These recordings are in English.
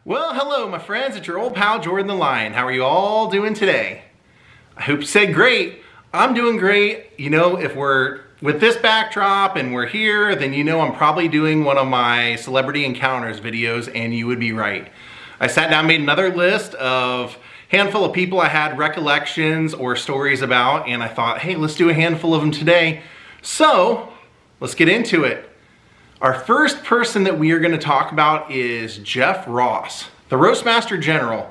Well, hello my friends, it's your old pal Jordan the Lion. How are you all doing today? I hope you said great. I'm doing great. You know, if we're with this backdrop and we're here, then you know I'm probably doing one of my celebrity encounters videos, and you would be right. I sat down, made another list of handful of people I had recollections or stories about, and I thought, hey, let's do a handful of them today. So let's get into it. Our first person that we are going to talk about is Jeff Ross, the Roastmaster General.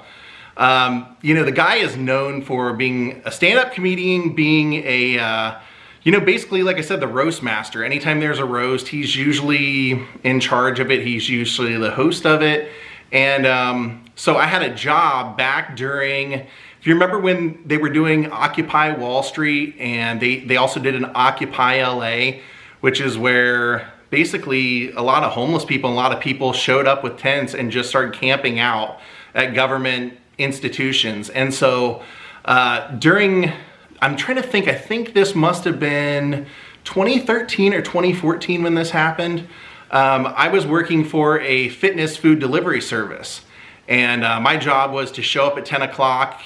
You know, the guy is known for being a stand-up comedian, being a, basically, like I said, the Roastmaster. Anytime there's a roast, he's usually in charge of it. He's usually the host of it. And so I had a job back during, if you remember when they were doing Occupy Wall Street, and they also did an Occupy LA, which is where basically a lot of homeless people, a lot of people showed up with tents and just started camping out at government institutions. And so I'm trying to think, I think this must have been 2013 or 2014 when this happened. I was working for a fitness food delivery service, and my job was to show up at 10 o'clock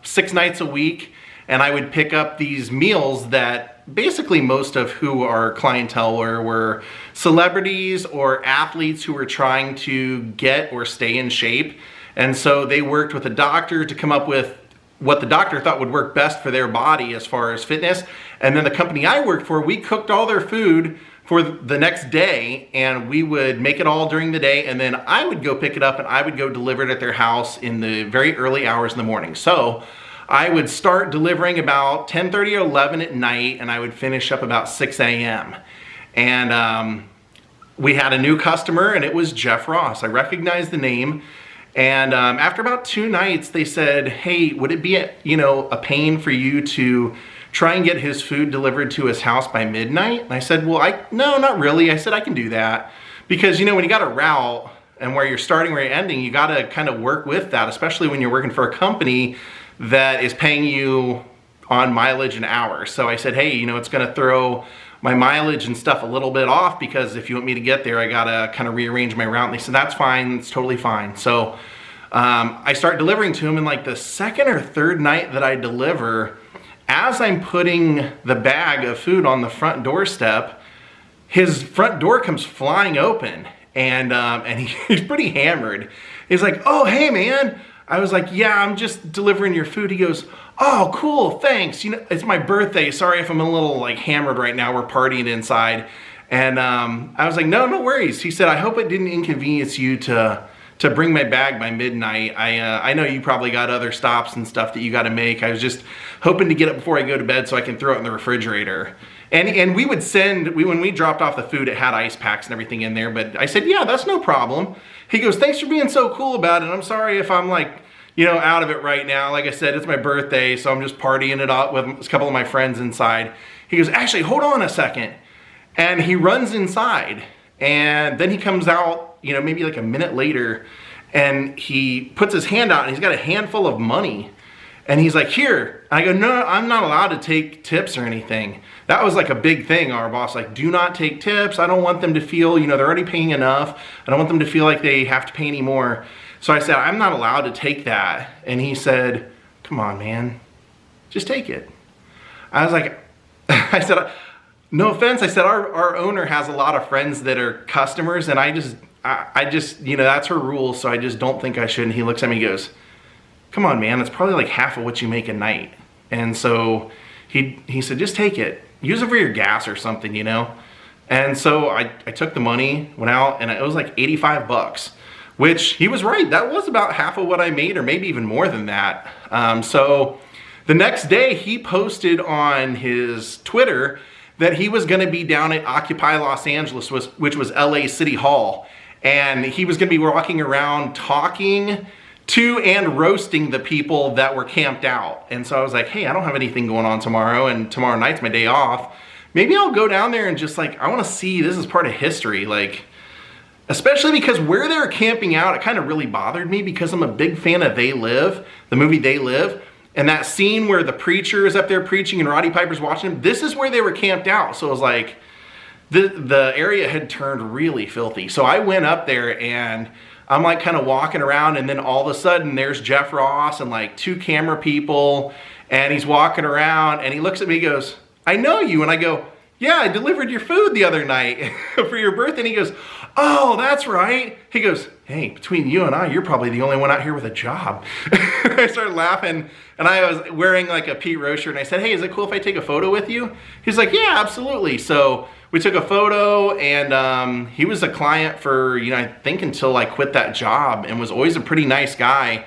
6 nights a week, and I would pick up these meals that basically most of who our clientele were celebrities or athletes who were trying to get or stay in shape. And so they worked with a doctor to come up with what the doctor thought would work best for their body as far as fitness. And then the company I worked for, we cooked all their food for the next day, and we would make it all during the day, and then I would go pick it up and I would go deliver it at their house in the very early hours in the morning. So I would start delivering about 10:30 or 11 at night, and I would finish up about 6 a.m. And we had a new customer, and it was Jeff Ross. I recognized the name. And after about 2 nights, they said, hey, would it be a pain for you to try and get his food delivered to his house by midnight? And I said, well, no, not really. I said, I can do that. Because, when you got a route and where you're starting, where you're ending, you got to kind of work with that, especially when you're working for a company that is paying you on mileage and hours. So I said, hey, it's going to throw my mileage and stuff a little bit off, because if you want me to get there, I got to kind of rearrange my route. And they said, that's fine. It's totally fine. So I start delivering to him, and like the second or third night that I deliver, as I'm putting the bag of food on the front doorstep, his front door comes flying open, and he's pretty hammered. He's like, oh, hey, man. I was like, yeah, I'm just delivering your food. He goes, oh, cool, thanks. It's my birthday. Sorry if I'm a little hammered right now. We're partying inside. And I was like, no worries. He said, I hope it didn't inconvenience you to bring my bag by midnight. I know you probably got other stops and stuff that you got to make. I was just hoping to get it before I go to bed so I can throw it in the refrigerator. And we would when we dropped off the food, it had ice packs and everything in there. But I said, yeah, that's no problem. He goes, thanks for being so cool about it. I'm sorry if I'm out of it right now. Like I said, it's my birthday, so I'm just partying it up with a couple of my friends inside. He goes, actually, hold on a second. And he runs inside, and then he comes out, maybe like a minute later, and he puts his hand out, and he's got a handful of money. And he's like, here. And I go, no, I'm not allowed to take tips or anything. That was like a big thing. Our boss, do not take tips. I don't want them to feel, they're already paying enough. I don't want them to feel like they have to pay any more. So I said, I'm not allowed to take that. And he said, come on, man, just take it. I was like, I said, no offense. I said, our owner has a lot of friends that are customers, and I just, that's her rule. So I just don't think I should. And he looks at me and goes, come on, man, it's probably like half of what you make a night. And so he said, just take it. Use it for your gas or something, And so I took the money, went out, and it was like 85 bucks, which he was right. That was about half of what I made, or maybe even more than that. So the next day he posted on his Twitter that he was going to be down at Occupy Los Angeles, which was LA City Hall. And he was going to be walking around talking to and roasting the people that were camped out. And so I was like, hey, I don't have anything going on tomorrow, and tomorrow night's my day off. Maybe I'll go down there and just I want to see, this is part of history. Especially because where they were camping out, it kind of really bothered me, because I'm a big fan of They Live, the movie They Live. And that scene where the preacher is up there preaching and Roddy Piper's watching him, this is where they were camped out. So it was like, the area had turned really filthy. So I went up there, and I'm like kind of walking around, and then all of a sudden there's Jeff Ross and like 2 camera people, and he's walking around and he looks at me, he goes, "I know you." And I go, "Yeah, I delivered your food the other night for your birthday." And he goes, "Oh, that's right." He goes, "Hey, between you and I, you're probably the only one out here with a job." I started laughing, and I was wearing like a Pete Rose shirt, and I said, "Hey, is it cool if I take a photo with you?" He's like, "Yeah, absolutely." So we took a photo, and he was a client for, you know, I think until I quit that job, and was always a pretty nice guy.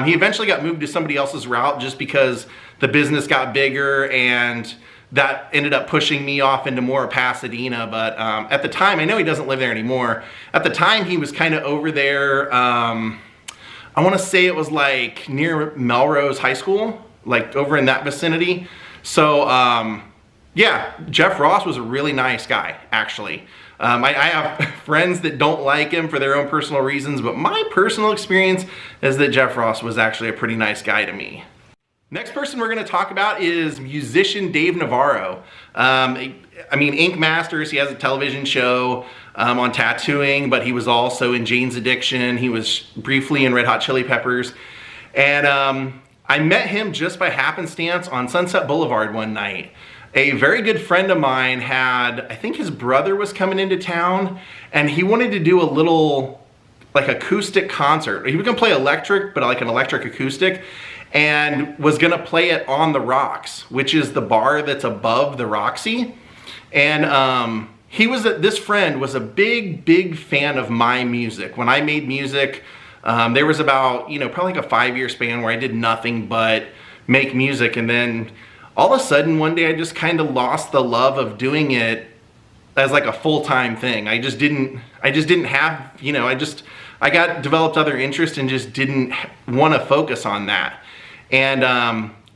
He eventually got moved to somebody else's route just because the business got bigger, and that ended up pushing me off into more Pasadena. But at the time, I know he doesn't live there anymore. At the time, he was kind of over there, I want to say it was like near Melrose High School, like over in that vicinity. So yeah, Jeff Ross was a really nice guy, actually. I have friends that don't like him for their own personal reasons, but my personal experience is that Jeff Ross was actually a pretty nice guy to me. Next person we're going to talk about is musician Dave Navarro. I mean, Ink Masters, he has a television show on tattooing, but he was also in Jane's Addiction. He was briefly in Red Hot Chili Peppers. And I met him just by happenstance on Sunset Boulevard one night. A very good friend of mine had, I think his brother was coming into town, and he wanted to do a little like acoustic concert. He was going to play electric, but like an electric acoustic, and was gonna play it on the Rocks, which is the bar that's above the Roxy. And this friend was a big fan of my music. When I made music, there was about, you know, probably like a 5-year span where I did nothing but make music. And then all of a sudden one day I just kind of lost the love of doing it as like a full-time thing. I just didn't have, you know, I got developed other interests and just didn't want to focus on that. And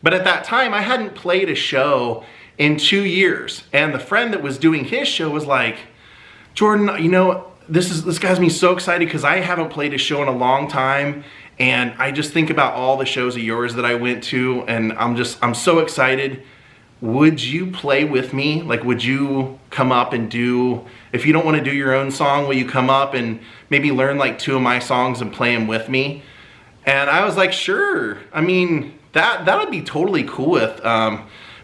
but at that time I hadn't played a show in 2 years, and the friend that was doing his show was like, "Jordan, you know, this guy's me so excited because I haven't played a show in a long time, and I just think about all the shows of yours that I went to, and I'm so excited. Would you play with me? Like, would you come up and do, if you don't want to do your own song, will you come up and maybe learn like 2 of my songs and play them with me?" And I was like, sure. I mean, that would be totally cool with,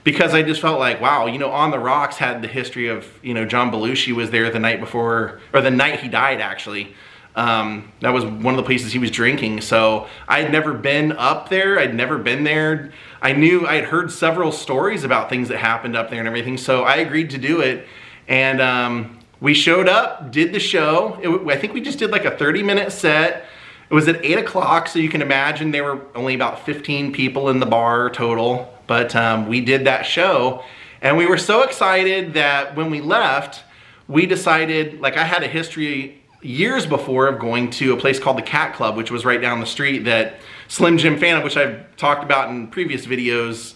because I just felt like, wow, you know, On the Rocks had the history of, you know, John Belushi was there the night before, or the night he died, actually. That was one of the places he was drinking. So I had never been up there. I'd never been there. I knew I'd heard several stories about things that happened up there and everything. So I agreed to do it. And we showed up, did the show. I think we just did like a 30-minute set. It was at 8 o'clock, so you can imagine there were only about 15 people in the bar total. But we did that show, and we were so excited that when we left, we decided, like, I had a history years before of going to a place called the Cat Club, which was right down the street, that Slim Jim Phantom, which I've talked about in previous videos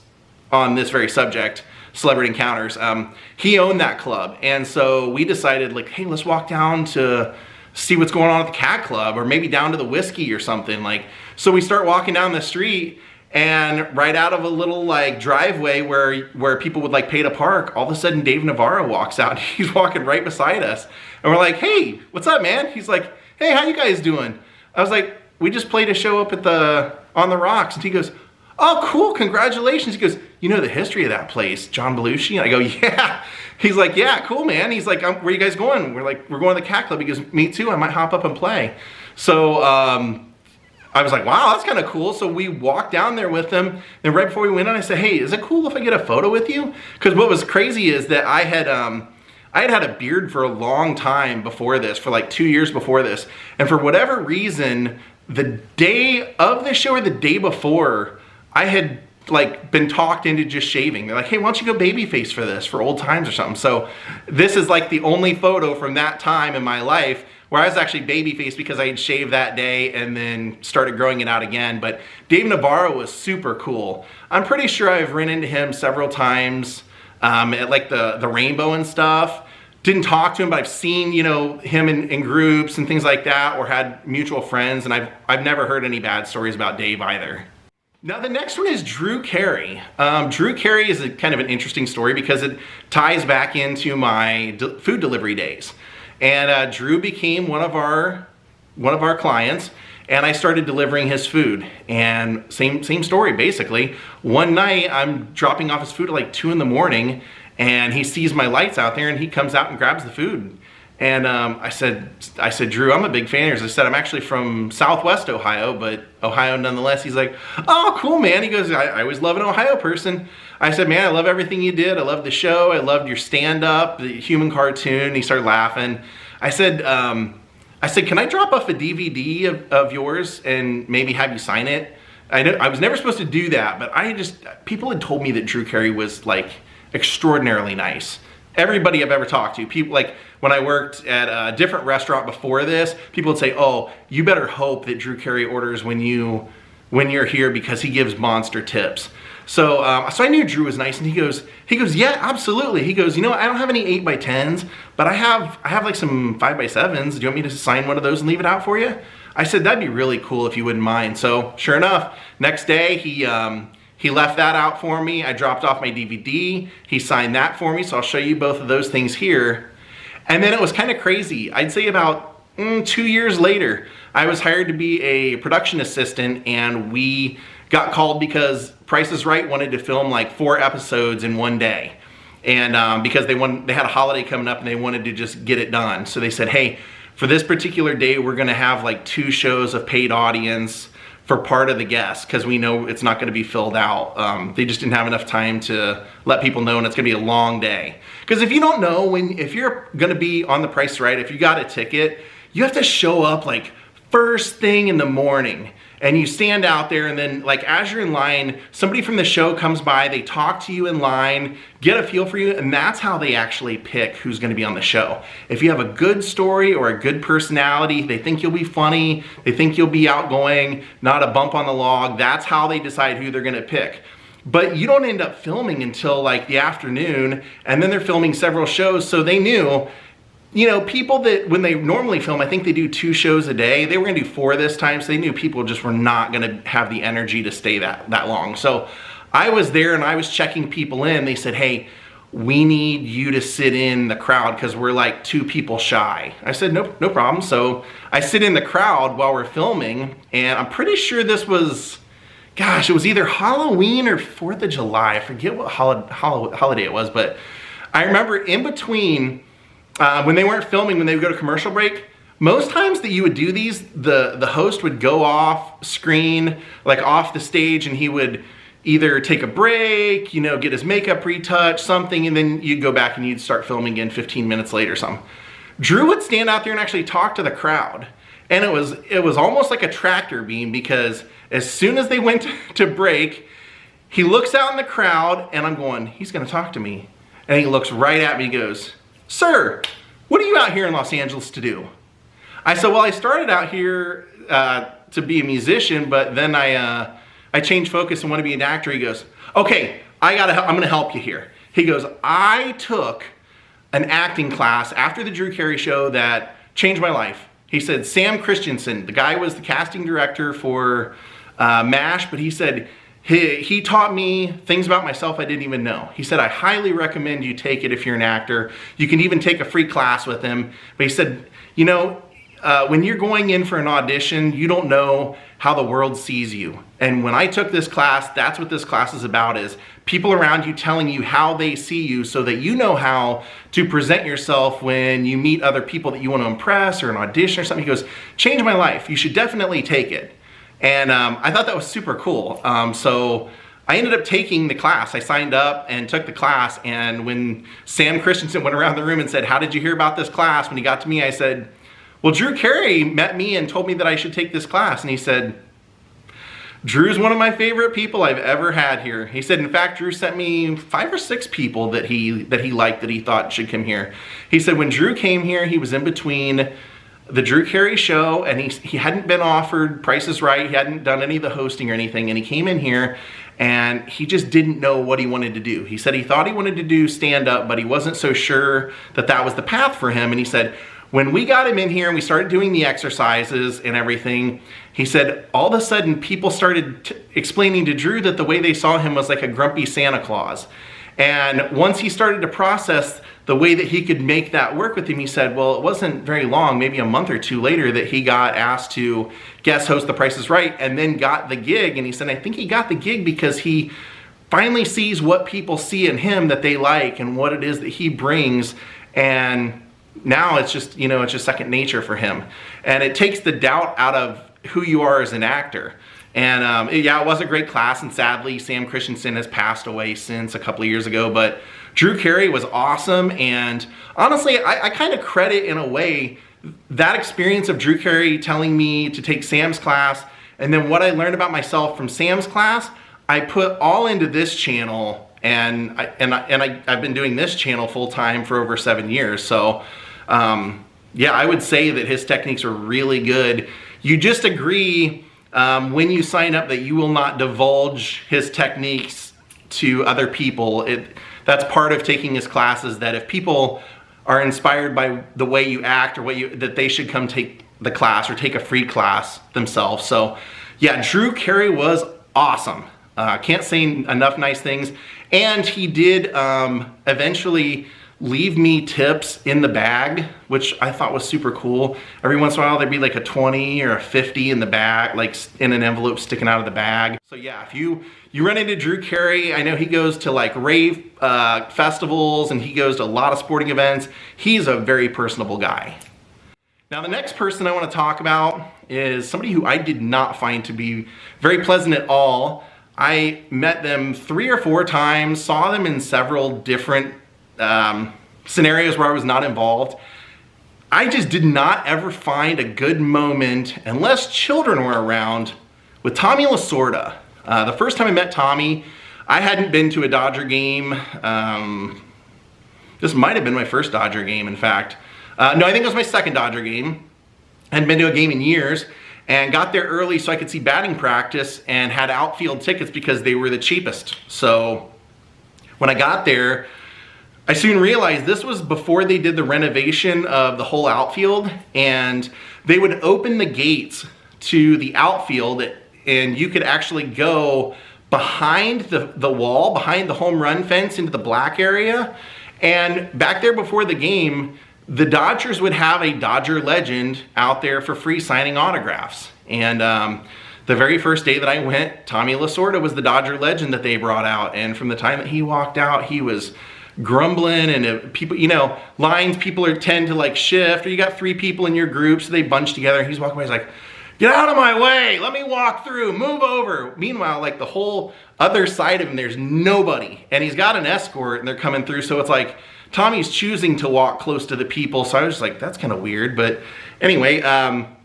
on this very subject, Celebrity Encounters, he owned that club. And so we decided, like, hey, let's walk down to see what's going on at the Cat Club, or maybe down to the Whiskey or something. Like, so we start walking down the street, and right out of a little like driveway where people would like pay to park, all of a sudden Dave Navarro walks out. He's walking right beside us, and we're like, "Hey, what's up, man?" He's like, "Hey, how you guys doing?" I was like, "We just played a show up at On the Rocks." And he goes, "Oh, cool, congratulations." He goes, "You know the history of that place, John Belushi?" And I go, "Yeah." He's like, "Yeah, cool, man." He's like, "Where you guys going?" We're like, "We're going to the Cat Club." He goes, "Me too, I might hop up and play." So I was like, wow, that's kind of cool. So we walked down there with him. And right before we went on, I said, "Hey, is it cool if I get a photo with you?" Because what was crazy is that I had had a beard for a long time before this, for like 2 years before this. And for whatever reason, the day of the show or the day before, I had like been talked into just shaving. They're like, "Hey, why don't you go babyface for this, for old times or something?" So this is like the only photo from that time in my life where I was actually babyface, because I had shaved that day and then started growing it out again. But Dave Navarro was super cool. I'm pretty sure I've run into him several times at like the Rainbow and stuff. Didn't talk to him, but I've seen, you know, him in groups and things like that, or had mutual friends, and I've never heard any bad stories about Dave either. Now the next one is Drew Carey. Drew Carey is kind of an interesting story because it ties back into my food delivery days. And Drew became one of our one of our clients, and I started delivering his food. And same story, basically. One night, I'm dropping off his food at like 2 in the morning, and he sees my lights out there, and he comes out and grabs the food. And I said, Drew, I'm a big fan of yours. I said, I'm actually from Southwest Ohio, but Ohio nonetheless. He's like, oh, cool, man. He goes, I always love an Ohio person. I said, man, I love everything you did. I love the show. I loved your stand-up, the human cartoon. He started laughing. I said, can I drop off a DVD of yours and maybe have you sign it? I was never supposed to do that, but people had told me that Drew Carey was like extraordinarily nice. Everybody I've ever talked to, people like when I worked at a different restaurant before this, people would say, oh, you better hope that Drew Carey orders when you're here because he gives monster tips. So I knew Drew was nice, and he goes, yeah, absolutely. He goes, you know, I don't have any 8x10s, but I have like some 5x7s. Do you want me to sign one of those and leave it out for you? I said, that'd be really cool if you wouldn't mind. So sure enough, next day he left that out for me. I dropped off my DVD. He signed that for me, so I'll show you both of those things here. And then it was kind of crazy. I'd say about 2 years later, I was hired to be a production assistant, and we got called because Price is Right wanted to film like 4 episodes in one day. And because they had a holiday coming up and they wanted to just get it done. So they said, hey, for this particular day, we're gonna have like 2 shows of paid audience for part of the guests, because we know it's not gonna be filled out. They just didn't have enough time to let people know, and it's gonna be a long day. Because if you don't know, if you're gonna be on The Price is Right, if you got a ticket, you have to show up like first thing in the morning. And you stand out there, and then like as you're in line, somebody from the show comes by, they talk to you in line, get a feel for you, and that's how they actually pick who's gonna be on the show. If you have a good story or a good personality, they think you'll be funny, they think you'll be outgoing, not a bump on the log, that's how they decide who they're gonna pick. But you don't end up filming until like the afternoon, and then they're filming several shows, so they knew, you know, people that when they normally film, I think they do 2 shows a day. They were gonna do 4 this time, so they knew people just were not gonna have the energy to stay that long. So I was there and I was checking people in. They said, hey, we need you to sit in the crowd because we're like 2 people shy. I said, no problem. So I sit in the crowd while we're filming, and I'm pretty sure this was, gosh, it was either Halloween or 4th of July. I forget what holiday it was, but I remember in between, when they weren't filming, when they would go to commercial break, most times that you would do these, the host would go off screen, like off the stage, and he would either take a break, you know, get his makeup retouched, something, and then you'd go back and you'd start filming again 15 minutes later or something. Drew would stand out there and actually talk to the crowd. And it was almost like a tractor beam, because as soon as they went to break, he looks out in the crowd, and I'm going, he's gonna talk to me. And he looks right at me and goes, sir, what are you out here in Los Angeles to do? I said, well, I started out here to be a musician, but then I changed focus and want to be an actor. He goes, okay, I'm gonna help you here. He goes, I took an acting class after the Drew Carey show that changed my life. He said, Sam Christensen, the guy was the casting director for MASH, but he said, he taught me things about myself I didn't even know. He said, I highly recommend you take it if you're an actor. You can even take a free class with him. But he said, you know, when you're going in for an audition, you don't know how the world sees you. And when I took this class, that's what this class is about, is people around you telling you how they see you so that you know how to present yourself when you meet other people that you want to impress or an audition or something. He goes, changed my life. You should definitely take it. And I thought that was super cool. So I ended up taking the class. I signed up and took the class. And when Sam Christensen went around the room and said, how did you hear about this class? When he got to me, I said, well, Drew Carey met me and told me that I should take this class. And he said, Drew's one of my favorite people I've ever had here. He said, in fact, Drew sent me 5 or 6 people that he liked, that he thought should come here. He said when Drew came here, he was in between the Drew Carey show, and he hadn't been offered Price is Right. He hadn't done any of the hosting or anything, and he came in here and he just didn't know what he wanted to do. He said he thought he wanted to do stand-up, but he wasn't so sure that that was the path for him. And he said, when we got him in here and we started doing the exercises and everything, he said all of a sudden people started explaining to Drew that the way they saw him was like a grumpy Santa Claus. And once he started to process the way that he could make that work with him, he said, well, it wasn't very long, maybe a month or two later, that he got asked to guest host The Price is Right and then got the gig. And he said, I think he got the gig because he finally sees what people see in him that they like and what it is that he brings. And now it's just, you know, it's just second nature for him. And it takes the doubt out of who you are as an actor. And yeah, it was a great class, and sadly, Sam Christensen has passed away since a couple of years ago, but Drew Carey was awesome. And honestly, I kind of credit, in a way, that experience of Drew Carey telling me to take Sam's class, and then what I learned about myself from Sam's class, I put all into this channel, and I've been doing this channel full time for over 7 years. So yeah, I would say that his techniques are really good. You just agree when you sign up that you will not divulge his techniques to other people. That's part of taking his classes, that if people are inspired by the way you act or that they should come take the class or take a free class themselves. So yeah, Drew Carey was awesome. Can't say enough nice things. And he did eventually leave me tips in the bag, which I thought was super cool. Every once in a while there'd be like a 20 or a 50 in the bag, like in an envelope sticking out of the bag. So yeah, if you run into Drew Carey, I know he goes to like rave festivals, and he goes to a lot of sporting events. He's a very personable guy. Now the next person I want to talk about is somebody who I did not find to be very pleasant at all. I met them 3 or 4 times, saw them in several different scenarios where I was not involved. I just did not ever find a good moment, unless children were around, with Tommy Lasorda. The first time I met Tommy, I hadn't been to a Dodger game. This might have been my first Dodger game, in fact. No, I think it was my second Dodger game. I hadn't been to a game in years, and got there early so I could see batting practice, and had outfield tickets because they were the cheapest. So when I got there, I soon realized this was before they did the renovation of the whole outfield, and they would open the gates to the outfield, and you could actually go behind the wall, behind the home run fence, into the black area. And back there before the game, the Dodgers would have a Dodger legend out there for free signing autographs. And the very first day that I went, Tommy Lasorda was the Dodger legend that they brought out. And from the time that he walked out, he was grumbling, and people, you know, lines, people tend to like shift, or you got 3 people in your group, so they bunch together, and he's walking away, he's like, get out of my way, let me walk through, move over. Meanwhile, like the whole other side of him, there's nobody, and he's got an escort, and they're coming through, so it's like Tommy's choosing to walk close to the people. So I was like, that's kind of weird. But anyway,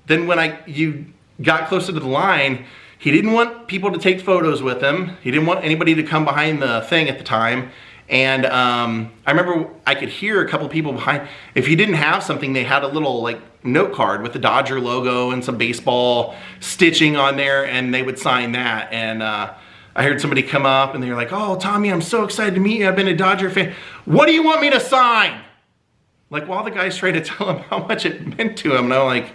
then when you got closer to the line, he didn't want people to take photos with him. He didn't want anybody to come behind the thing at the time. And I remember I could hear a couple people behind. If he didn't have something, they had a little like note card with the Dodger logo and some baseball stitching on there, and they would sign that. And I heard somebody come up and they were like, oh, Tommy, I'm so excited to meet you. I've been a Dodger fan. What do you want me to sign? Like, while the guy's trying to tell him how much it meant to him. And I'm like,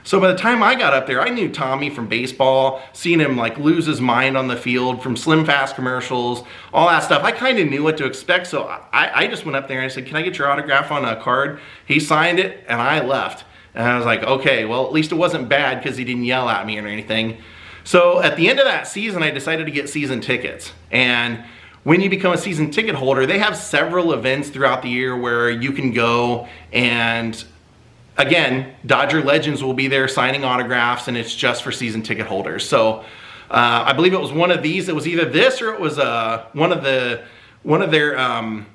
so by the time I got up there, I knew Tommy from baseball, seeing him like lose his mind on the field, from Slim Fast commercials, all that stuff. I kind of knew what to expect. So I just went up there and I said, can I get your autograph on a card? He signed it and I left. And I was like, okay, well, at least it wasn't bad because he didn't yell at me or anything. So at the end of that season, I decided to get season tickets. And when you become a season ticket holder, they have several events throughout the year where you can go, and again, Dodger legends will be there signing autographs, and it's just for season ticket holders. So I believe it was one of these. It was either this or it was one of their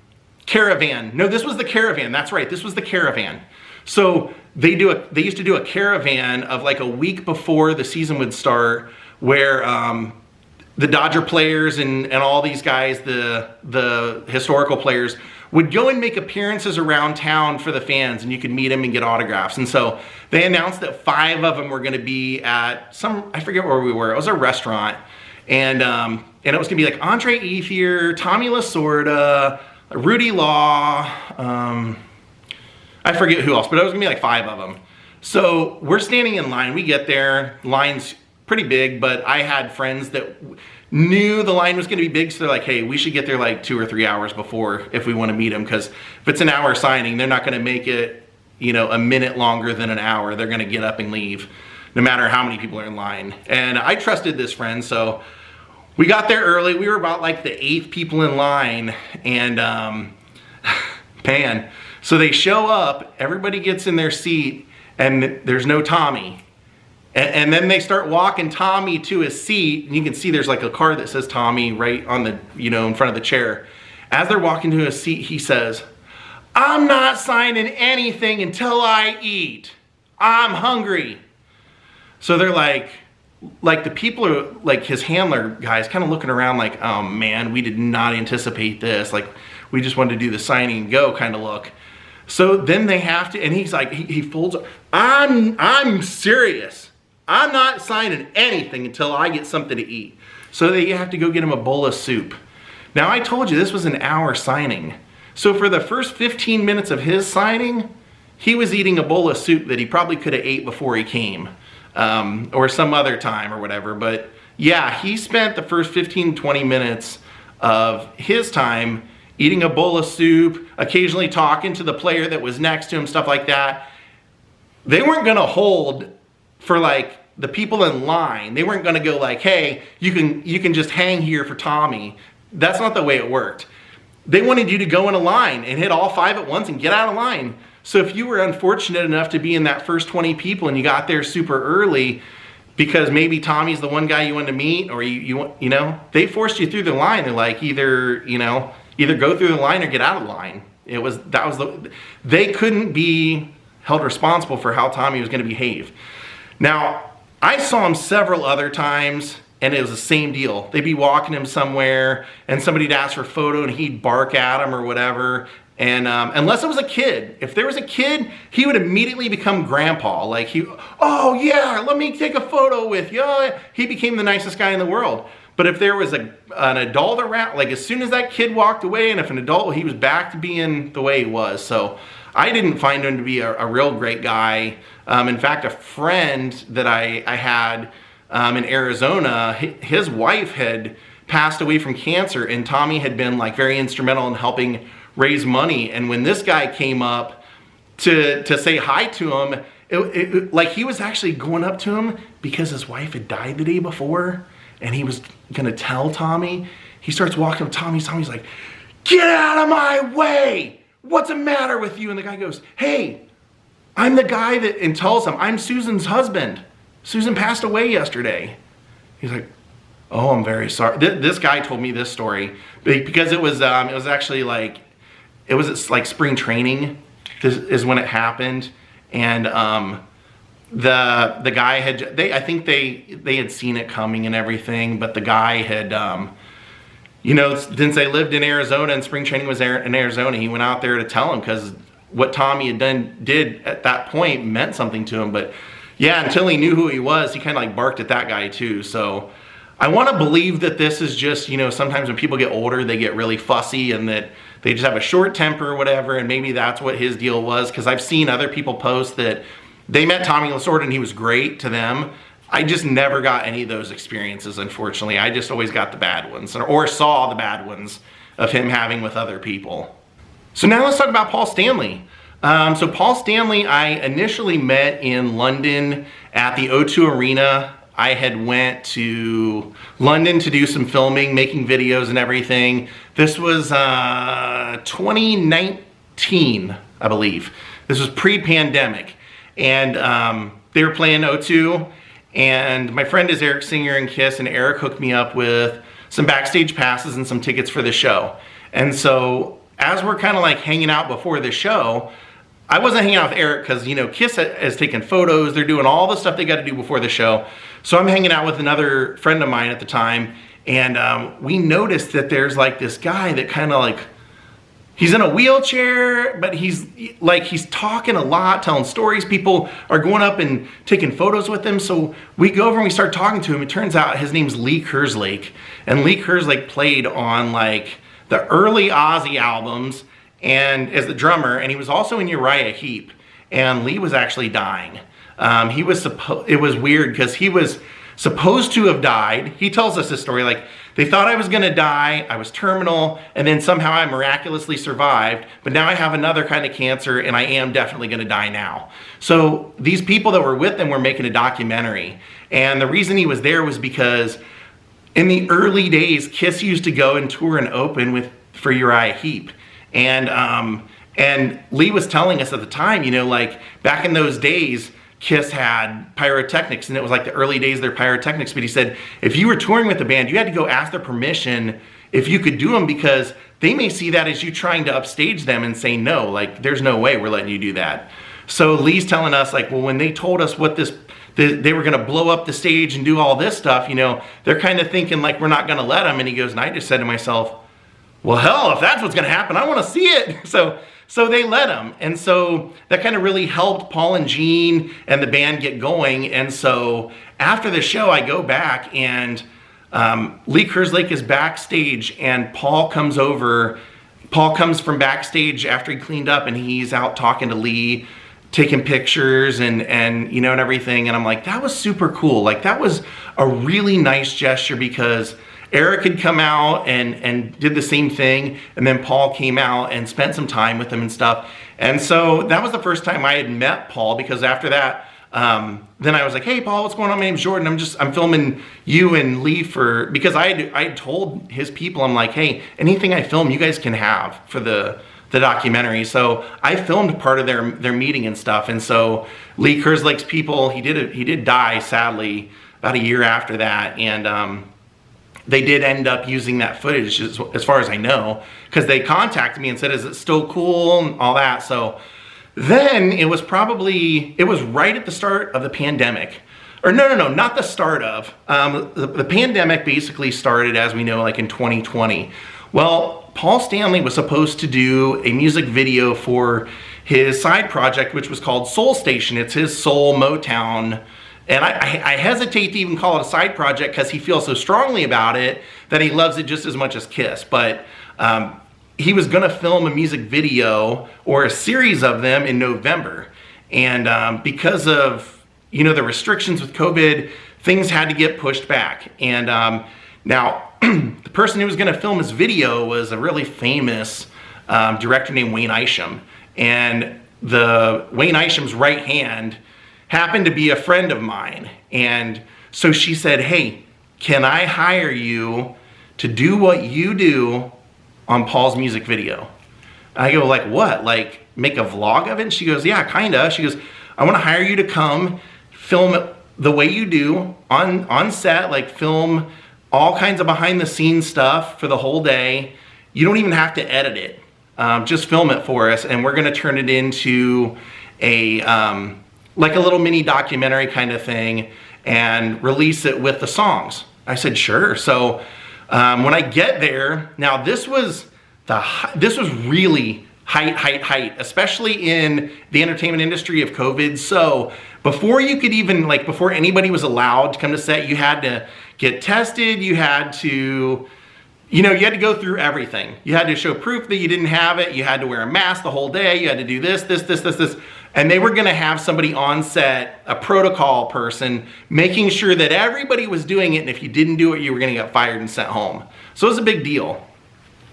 caravan. No, this was the caravan. That's right. This was the caravan. So they used to do a caravan of like a week before the season would start, where the Dodger players and all these guys, the historical players, would go and make appearances around town for the fans, and you could meet them and get autographs. And so they announced that 5 of them were going to be at some, I forget where we were. It was a restaurant, and it was going to be like Andre Ethier, Tommy Lasorda, Rudy Law, I forget who else, but it was going to be like 5 of them. So we're standing in line. We get there, line's pretty big, but I had friends that knew the line was going to be big, so they're like, hey, we should get there like 2 or 3 hours before if we want to meet them, because if it's an hour signing, they're not going to make it, you know, a minute longer than an hour. They're going to get up and leave no matter how many people are in line. And I trusted this friend, so we got there early. We were about like the 8th people in line, and man, so they show up, everybody gets in their seat, and there's no Tommy. And then they start walking Tommy to his seat, and you can see there's like a card that says Tommy right on the, you know, in front of the chair. As they're walking to his seat, he says, "I'm not signing anything until I eat. I'm hungry." So they're like the people are like, his handler guys kind of looking around like, oh man, we did not anticipate this. Like, we just wanted to do the signing and go kind of look. So then they have to, and he's like, he folds up, I'm serious. I'm not signing anything until I get something to eat. So they have to go get him a bowl of soup. Now I told you this was an hour signing. So for the first 15 minutes of his signing, he was eating a bowl of soup that he probably could have ate before he came. Or some other time or whatever. But yeah, he spent the first 15, 20 minutes of his time eating a bowl of soup, occasionally talking to the player that was next to him, stuff like that. They weren't gonna hold for like the people in line. They weren't gonna go like, hey, you can just hang here for Tommy. That's not the way it worked. They wanted you to go in a line and hit all 5 at once and get out of line. So if you were unfortunate enough to be in that first 20 people and you got there super early because maybe Tommy's the one guy you wanted to meet, or you know, they forced you through the line. They're like, either go through the line or get out of the line. They couldn't be held responsible for how Tommy was going to behave. Now, I saw him several other times, and it was the same deal. They'd be walking him somewhere, and somebody'd ask for a photo, and he'd bark at him or whatever. And unless it was a kid, if there was a kid, he would immediately become grandpa. Like oh yeah, let me take a photo with you. He became the nicest guy in the world. But if there was an adult around, like as soon as that kid walked away, and if an adult, he was back to being the way he was. So I didn't find him to be a real great guy. In fact, a friend that I had in Arizona, his wife had passed away from cancer, and Tommy had been like very instrumental in helping raise money. And when this guy came up to say hi to him, like he was actually going up to him because his wife had died the day before, and he was gonna tell Tommy. He starts walking up to Tommy. Tommy's like, "Get out of my way! What's the matter with you?" And the guy goes, "Hey, I'm the guy that," and tells him, "I'm Susan's husband. Susan passed away yesterday." He's like, "Oh, I'm very sorry." This guy told me this story because it was actually like, it was like spring training is when it happened. And the guy had, I think they had seen it coming and everything, but the guy had, you know, since they lived in Arizona and spring training was in Arizona, he went out there to tell him, because what Tommy had did at that point meant something to him. But yeah, until he knew who he was, he kind of like barked at that guy too. So I want to believe that this is just, you know, sometimes when people get older, they get really fussy and that they just have a short temper or whatever, and maybe that's what his deal was, because I've seen other people post that they met Tommy Lasorda and he was great to them. I just never got any of those experiences, unfortunately. I just always got the bad ones, or saw the bad ones of him having with other people. So now let's talk about Paul Stanley. So Paul Stanley, I initially met in London at the O2 Arena. I had went to London to do some filming, making videos and everything. This was 2019, I believe. This was pre-pandemic. And they were playing O2. And my friend is Eric Singer and Kiss, and Eric hooked me up with some backstage passes and some tickets for the show. And so as we're kind of like hanging out before the show, I wasn't hanging out with Eric because, you know, Kiss has taken photos. They're doing all the stuff they got to do before the show. So I'm hanging out with another friend of mine at the time, and we noticed that there's like this guy that kind of like, he's in a wheelchair, but he's talking a lot, telling stories. People are going up and taking photos with him. So we go over and we start talking to him. It turns out his name's Lee Kerslake, and Lee Kerslake played on like the early Ozzy albums and as the drummer, and he was also in Uriah Heep. And Lee was actually dying. It was weird because he was supposed to have died. He tells us this story, like, they thought I was gonna die, I was terminal, and then somehow I miraculously survived, but now I have another kind of cancer and I am definitely gonna die now. So these people that were with him were making a documentary. And the reason he was there was because in the early days, Kiss used to go and tour and open for Uriah Heep. And Lee was telling us at the time, you know, like back in those days, Kiss had pyrotechnics, and it was like the early days of their pyrotechnics. But he said, if you were touring with the band, you had to go ask their permission if you could do them, because they may see that as you trying to upstage them and say no, like there's no way we're letting you do that. So Lee's telling us, like, well, when they told us what they were gonna blow up the stage and do all this stuff, you know, they're kind of thinking like we're not gonna let them. And he goes, and I just said to myself, well, hell, if that's what's gonna happen, I wanna see it. So they let him. And so that kind of really helped Paul and Gene and the band get going. And so after the show, I go back and Lee Kerslake is backstage, and Paul comes from backstage after he cleaned up, and he's out talking to Lee, taking pictures and you know, and everything. And I'm like, that was super cool. Like, that was a really nice gesture, because Eric had come out and did the same thing, and then Paul came out and spent some time with him and stuff. And so that was the first time I had met Paul, because after that, then I was like, hey Paul, what's going on? My name's Jordan. I'm filming you and Lee because I told his people, I'm like, hey, anything I film, you guys can have for the documentary. So I filmed part of their meeting and stuff. And so Lee Kerslake's people, he did die sadly about a year after that. And they did end up using that footage, as far as I know, because they contacted me and said, is it still cool and all that. So then it was right at the start of the pandemic. Or no, not the start of. The pandemic basically started, as we know, like in 2020. Well, Paul Stanley was supposed to do a music video for his side project, which was called Soul Station. It's his soul Motown. And I hesitate to even call it a side project, because he feels so strongly about it that he loves it just as much as Kiss. But he was gonna film a music video, or a series of them, in November. And because of, you know, the restrictions with COVID, things had to get pushed back. And now, the person who was gonna film his video was a really famous director named Wayne Isham. And Wayne Isham's right hand happened to be a friend of mine. And so she said, hey, can I hire you to do what you do on Paul's music video? I go, like what? Like make a vlog of it? And she goes, yeah, kinda. She goes, I wanna hire you to come film it the way you do on set, like film all kinds of behind the scenes stuff for the whole day. You don't even have to edit it. Just film it for us, and we're gonna turn it into like a little mini documentary kind of thing, and release it with the songs. I said, sure. So when I get there, now this was really height, especially in the entertainment industry of COVID. So before you could even, like before anybody was allowed to come to set, you had to get tested, you had to, you had to go through everything. You had to show proof that you didn't have it, you had to wear a mask the whole day, you had to do this. And they were gonna have somebody on set, a protocol person, making sure that everybody was doing it, and if you didn't do it, you were gonna get fired and sent home. So it was a big deal.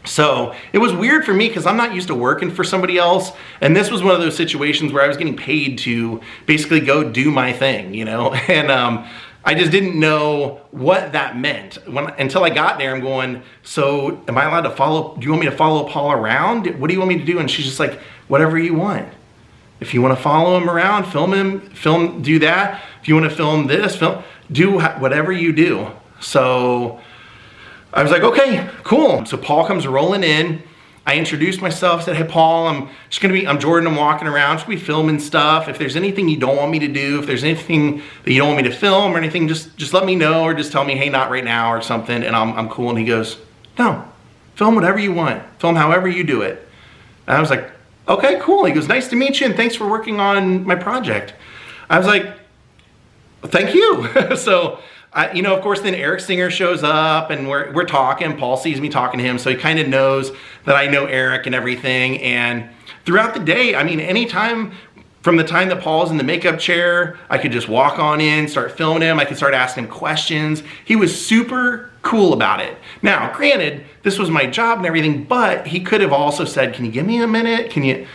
So it was weird for me, because I'm not used to working for somebody else, and this was one of those situations where I was getting paid to basically go do my thing, and I just didn't know what that meant. Until I got there, I'm going, so am I allowed to follow, do you want me to follow Paul around? What do you want me to do? And she's just like, whatever you want. If you want to follow him around, do that. If you want to film this, do whatever you do. So I was like, okay, cool. So Paul comes rolling in. I introduced myself, said, hey Paul, I'm Jordan, I'm walking around, just gonna be filming stuff. If there's anything you don't want me to do, if there's anything that you don't want me to film or anything, just let me know, or just tell me, hey, not right now or something, and I'm cool. And he goes, no, film whatever you want. Film however you do it. And I was like, okay, cool. He goes, nice to meet you, and thanks for working on my project. I was like, thank you. So, of course, then Eric Singer shows up, and we're talking. Paul sees me talking to him, so he kind of knows that I know Eric and everything. And throughout the day, anytime from the time that Paul was in the makeup chair, I could just walk on in, start filming him. I could start asking him questions. He was super cool about it. Now, granted, this was my job and everything, but he could have also said, can you give me a minute? Can you?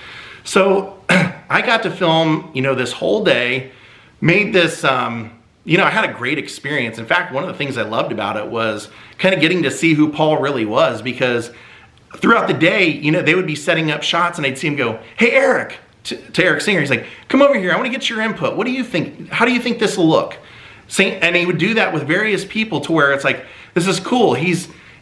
So I got to film, you know, this whole day, made this, you know, I had a great experience. In fact, one of the things I loved about it was kind of getting to see who Paul really was, because throughout the day, you know, they would be setting up shots and I'd see him go, hey, Eric, to Eric Singer. He's like, come over here. I want to get your input. What do you think? How do you think this will look? And he would do that with various people to where it's like, this is cool.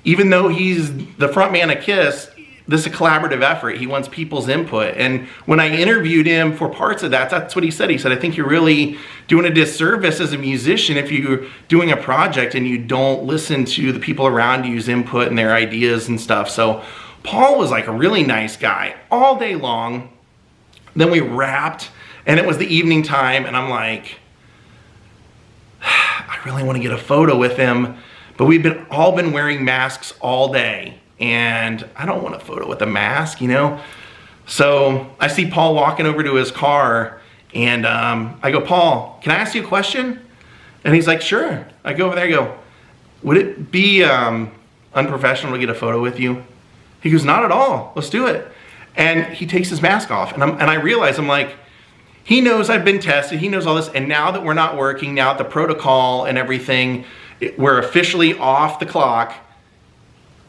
Even though he's the front man of KISS, this is a collaborative effort. He wants people's input. And when I interviewed him for parts of that, that's what he said. He said, I think you're really doing a disservice as a musician if you're doing a project and you don't listen to the people around you's input and their ideas and stuff. So Paul was like a really nice guy all day long. Then we wrapped and it was the evening time and I'm like, I really want to get a photo with him, but we've all been wearing masks all day and I don't want a photo with a mask, you know? So I see Paul walking over to his car and I go, Paul, can I ask you a question? And he's like, sure. I go over there, I go, would it be unprofessional to get a photo with you? He goes, not at all, let's do it. And he takes his mask off and I realize, I'm like, he knows I've been tested, he knows all this, and now that we're not working, now that the protocol and everything, we're officially off the clock,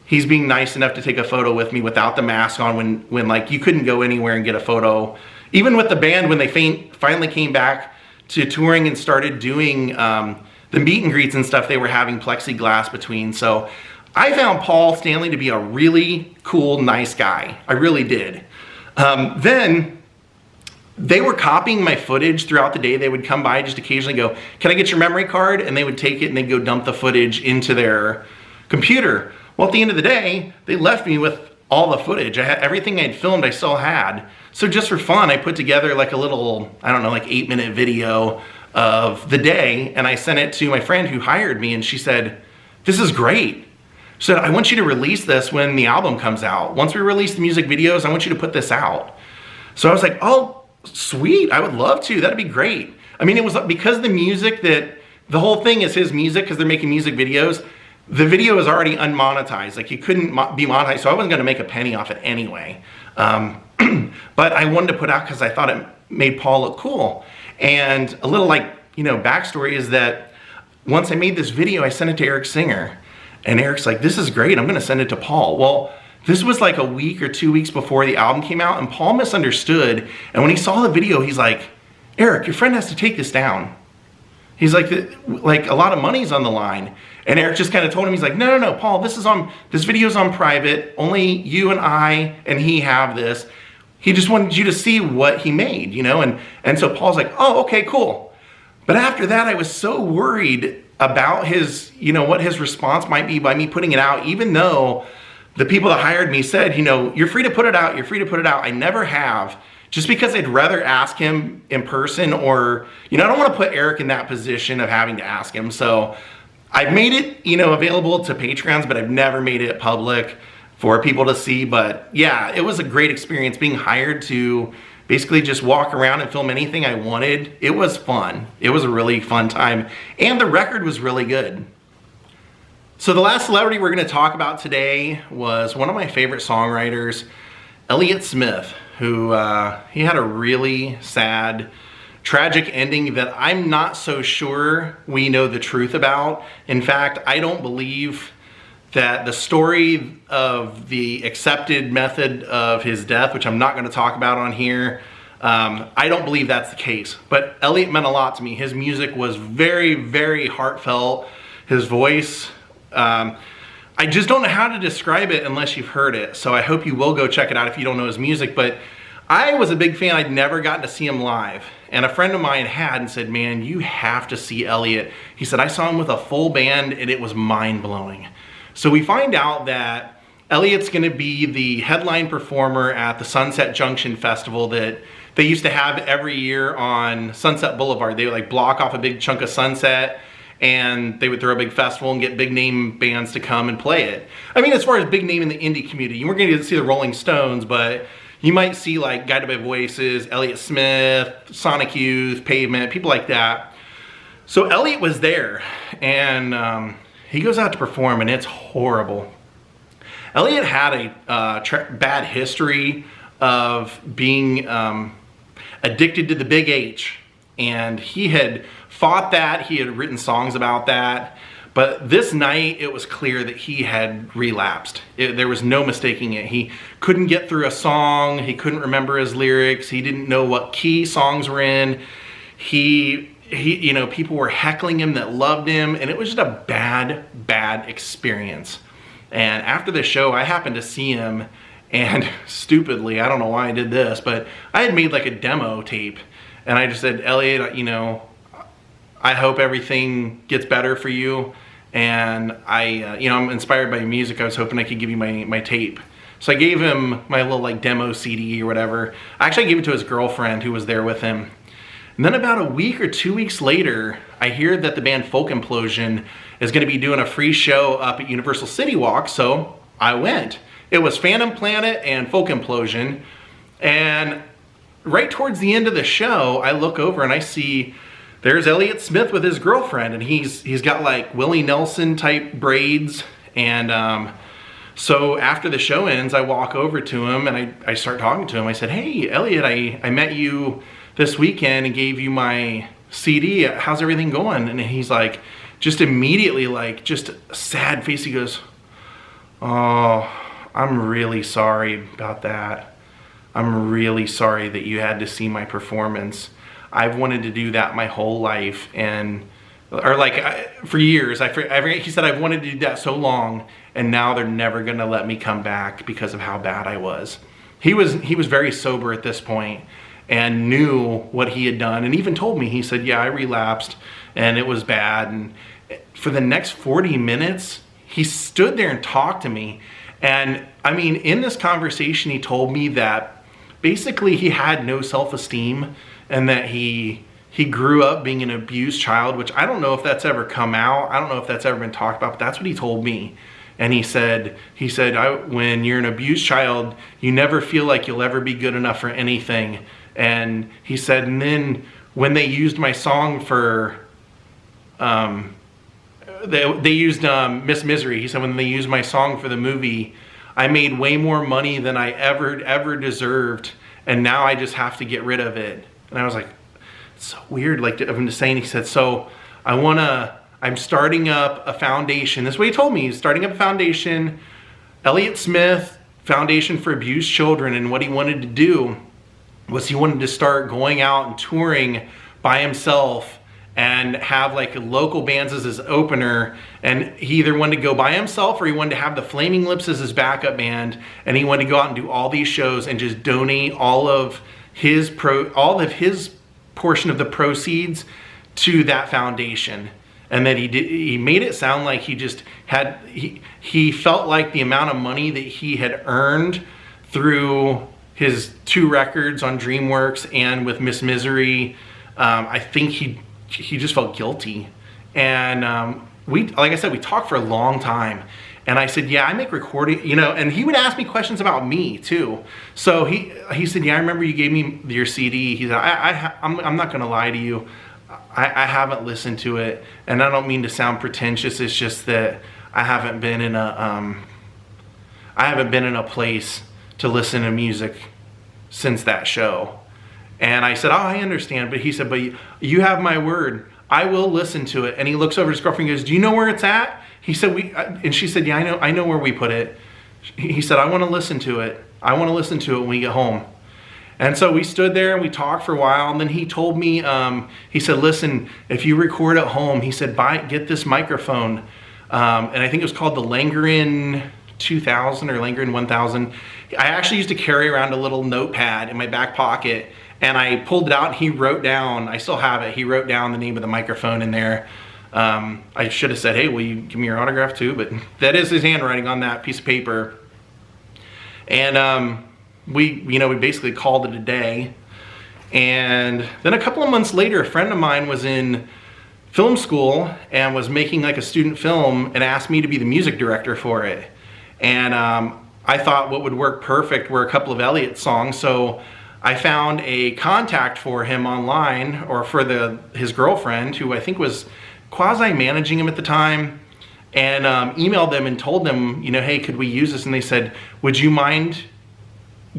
he's being nice enough to take a photo with me without the mask on when like you couldn't go anywhere and get a photo. Even with the band, when they finally came back to touring and started doing the meet and greets and stuff, they were having plexiglass between. So I found Paul Stanley to be a really cool, nice guy. I really did. Then they were copying my footage throughout the day. They would come by just occasionally go, can I get your memory card? And they would take it and they'd go dump the footage into their computer. Well, at the end of the day, they left me with all the footage. Everything I'd filmed, I still had. So just for fun, I put together like a little, I don't know, like 8-minute video of the day. And I sent it to my friend who hired me and she said, this is great. She said, I want you to release this when the album comes out. Once we release the music videos, I want you to put this out. So I was like, oh, sweet, I would love to. That'd be great. I mean, it was because the music the whole thing is his music because they're making music videos. The video is already unmonetized. Like you couldn't be monetized, so I wasn't gonna make a penny off it anyway. But I wanted to put out because I thought it made Paul look cool. And a little like, you know, backstory is that once I made this video, I sent it to Eric Singer. And Eric's like, this is great, I'm gonna send it to Paul. Well, this was like a week or 2 weeks before the album came out and Paul misunderstood. And when he saw the video, he's like, Eric, your friend has to take this down. He's like a lot of money's on the line. And Eric just kind of told him, he's like, no, Paul, this video's on private. Only you and I and he have this. He just wanted you to see what he made, you know? And so Paul's like, oh, okay, cool. But after that, I was so worried about his, you know, what his response might be by me putting it out, even though the people that hired me said, you know, you're free to put it out, you're free to put it out. I never have, just because I'd rather ask him in person or, you know, I don't want to put Eric in that position of having to ask him. So I've made it, you know, available to Patreons, but I've never made it public for people to see. But yeah, it was a great experience being hired to basically just walk around and film anything I wanted. It was fun. It was a really fun time. And the record was really good. So the last celebrity we're going to talk about today was one of my favorite songwriters, Elliott Smith, who he had a really sad, tragic ending that I'm not so sure we know the truth about. In fact, I don't believe that the story of the accepted method of his death, which I'm not going to talk about on here, I don't believe that's the case. But Elliott meant a lot to me. His music was very, very heartfelt. His voice, I just don't know how to describe it unless you've heard it. So I hope you will go check it out if you don't know his music. But I was a big fan. I'd never gotten to see him live. And a friend of mine had and said, man, you have to see Elliott. He said, I saw him with a full band and it was mind-blowing. So we find out that Elliott's gonna be the headline performer at the Sunset Junction Festival that they used to have every year on Sunset Boulevard. They would like block off a big chunk of Sunset and they would throw a big festival and get big name bands to come and play it. I mean, as far as big name in the indie community, you weren't gonna get to see the Rolling Stones, but you might see like Guided by Voices, Elliott Smith, Sonic Youth, Pavement, people like that. So Elliott was there, and he goes out to perform, and it's horrible. Elliott had a bad history of being addicted to the big H, and he had fought that. He had written songs about that. But this night, it was clear that he had relapsed. There was no mistaking it. He couldn't get through a song. He couldn't remember his lyrics. He didn't know what key songs were in. You know, people were heckling him that loved him, and it was just a bad experience. And after the show, I happened to see him, and stupidly, I don't know why I did this, but I had made like a demo tape, and I just said, Elliott, you know, I hope everything gets better for you. And you know, I'm inspired by your music. I was hoping I could give you my tape. So I gave him my little like demo CD or whatever. I actually gave it to his girlfriend who was there with him. And then about a week or 2 weeks later, I hear that the band Folk Implosion is gonna be doing a free show up at Universal City Walk, so I went. It was Phantom Planet and Folk Implosion. And right towards the end of the show, I look over and I see there's Elliott Smith with his girlfriend, and he's got like Willie Nelson type braids. And so after the show ends, I walk over to him and I start talking to him. I said, hey, Elliott, I met you this weekend and gave you my CD. How's everything going? And he's like, just immediately, like, just a sad face. He goes, oh, I'm really sorry about that. I'm really sorry that you had to see my performance. I've wanted to do that my whole life, and for years. He said, I've wanted to do that so long, and now they're never gonna let me come back because of how bad I was. He was very sober at this point and knew what he had done, and even told me, he said, yeah, I relapsed and it was bad. And for the next 40 minutes, he stood there and talked to me. And I mean, in this conversation, he told me that basically he had no self-esteem, and that he grew up being an abused child, which I don't know if that's ever come out. I don't know if that's ever been talked about, but that's what he told me. And he said, when you're an abused child, you never feel like you'll ever be good enough for anything. And he said, and then when they used my song for, they used Miss Misery. He said, when they used my song for the movie, I made way more money than I ever deserved. And now I just have to get rid of it. And I was like, it's so weird, like, of him just saying. He said, so I'm starting up a foundation. This is what he told me. He's starting up a foundation, Elliott Smith Foundation for Abused Children. And what he wanted to do was he wanted to start going out and touring by himself and have like local bands as his opener. And he either wanted to go by himself or he wanted to have the Flaming Lips as his backup band. And he wanted to go out and do all these shows and just donate all of his portion of the proceeds to that foundation. And that he made it sound like he felt like the amount of money that he had earned through his 2 records on DreamWorks and with Miss Misery, I think he just felt guilty. And like I said, we talked for a long time. And I said, yeah, I make recording, you know, and he would ask me questions about me too. So he said, yeah, I remember you gave me your CD. He said, I'm not gonna lie to you. I haven't listened to it, and I don't mean to sound pretentious. It's just that I haven't been in a place to listen to music since that show. And I said, oh, I understand. But he said, but you have my word. I will listen to it. And he looks over at his girlfriend and goes, do you know where it's at? He said, and she said, yeah, I know where we put it. He said, I want to listen to it. I want to listen to it when we get home. And so we stood there and we talked for a while, and then he told me, he said, listen, if you record at home, he said, get this microphone. And I think it was called the Langren 2000 or Langren 1000. I actually used to carry around a little notepad in my back pocket, and I pulled it out and he wrote down, I still have it, he wrote down the name of the microphone in there. I should have said, hey, will you give me your autograph too? But that is his handwriting on that piece of paper. And we basically called it a day. And then a couple of months later, a friend of mine was in film school and was making like a student film and asked me to be the music director for it. And I thought what would work perfect were a couple of Elliott songs. So I found a contact for him online, or for his girlfriend, who I think was quasi-managing him at the time, and emailed them and told them, you know, hey, could we use this? And they said, would you mind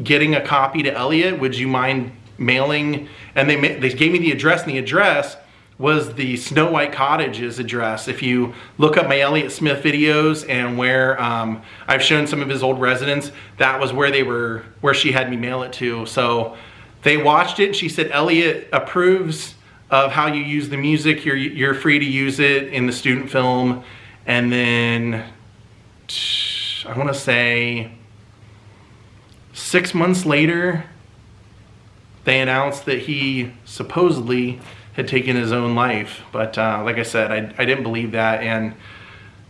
getting a copy to Elliott? Would you mind mailing? And they gave me the address, and the address was the Snow White Cottage's address. If you look up my Elliott Smith videos and where I've shown some of his old residents, that was where she had me mail it to. So they watched it, and she said, Elliott approves of how you use the music. You're free to use it in the student film. And then I want to say 6 months later, they announced that he supposedly had taken his own life. But like I said, I didn't believe that. And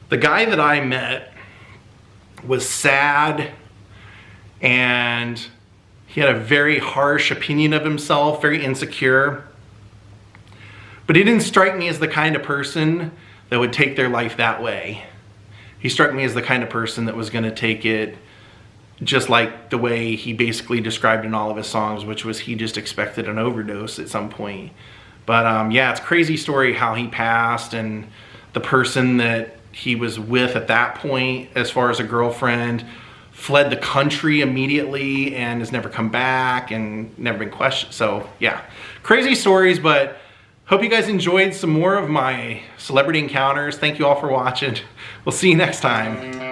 the guy that I met was sad, and he had a very harsh opinion of himself, very insecure. But he didn't strike me as the kind of person that would take their life that way. He struck me as the kind of person that was gonna take it just like the way he basically described in all of his songs, which was he just expected an overdose at some point. But yeah, it's a crazy story how he passed, and the person that he was with at that point, as far as a girlfriend, fled the country immediately and has never come back and never been questioned. So yeah, crazy stories, but hope you guys enjoyed some more of my celebrity encounters. Thank you all for watching. We'll see you next time.